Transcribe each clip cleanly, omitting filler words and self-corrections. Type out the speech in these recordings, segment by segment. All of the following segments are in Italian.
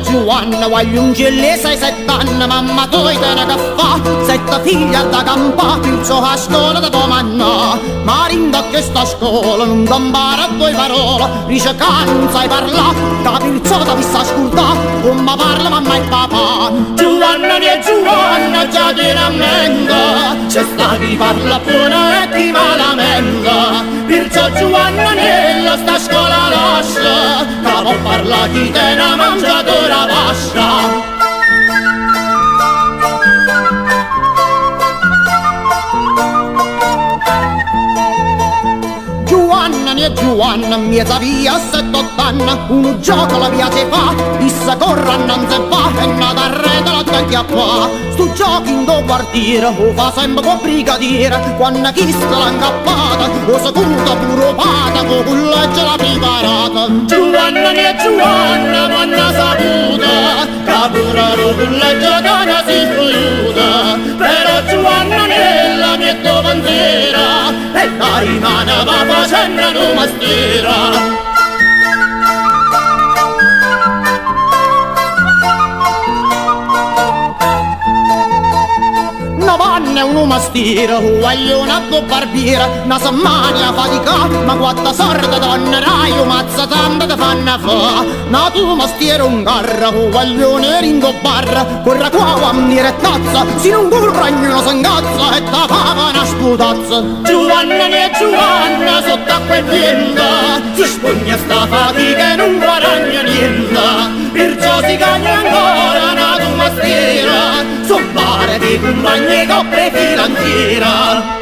Giovanna, voglio un gelle 6-7 anni, mamma tu hai te ne che fa, 7 figlia da campa, penso a scuola da domani, ma rinda che sta a scuola, non ti impara due parole, dice che non sai parlare, capirzo da vista ascolta, come parla mamma e papà. Giovanna mia Giovanna, già ti rammenta, c'è sta chi parla buona e chi malamenta, perciò Giovanna nella sta scuola lascia, che può parlare chi te ne mangia ora basta. Giovanna, mia Giovanna, miezza via 7-8 anni, uno gioco la piace fa, issa corre non si fa, e nata arreta la vecchia qua. Sto gioco in do quartiere, o fa sempre con brigadiere, quando chi sta l'ancappata, o saputa pure pata, con culleggia la preparata. Giovanna, mia Giovanna, quando saputa, capura lo culleggia che ne si aiuta, però Giovanna nella mia bandiera, e la rimane va facendo una mastiera. Una panna e uno mastiera, voglio una barbiera, una settimana fatica, ma quattro sorte donnerai, mazza tanta te fanno fa. Na tu mastiera un carro, voglio ne ringo barra, corra qua a mire tazza, si non corra ognuno s'ingazza, e ta fava una sputazza. Giovanna mia Giovanna, sotto acqua e vento, si spugna sta fatica e non guadagna niente, perciò si cagna ancora na tu mastiera, soppare di compagni coppe filantiera.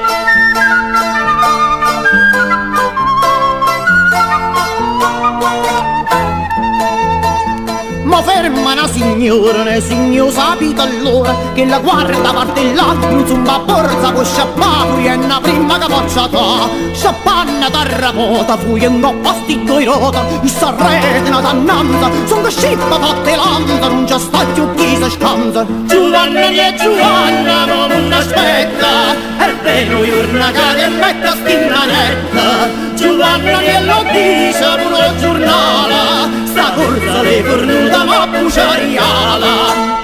Ma ferma una signora, ne signor sapete allora, che la guarda parte là, non zumba borsa con sciappà, fui è una prima che faccia ta, sciappanna t'arrapota, fui un coppa sticco in rota, il sarrete una dannanza, son che scippa fatte l'anda, non c'è sta più chi si scansa. Giovanna mia Giovanna, ma non aspetta, è vero giorna che ti metta stinanetta, Giovanna che lo dice pure il giornale, sta corsa le cornuta ma buciariala.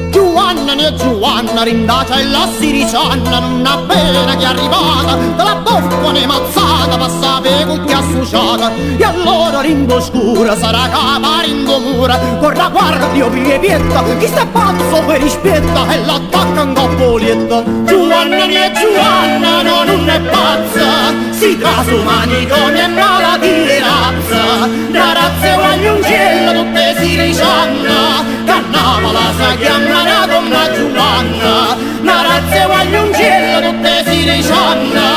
Giovanna mia Giovanna, rindacia e la siricianna, non appena che è arrivata, dalla boffa ne mazzata, passa per cucchi associata, e allora ringo scura, sarà capa ringo mura, corra guardia pie pietta, chi sta pazzo per rispetta, e l'attacca un coppolietta. Giovanna mia Giovanna, no, non è pazza, si caso manicomio e malattia di razza, da razza e guagliuncello tutte siricianna, cannava la sa chiamana come Giovanna, una razza e guagliuncello tutte siricianna,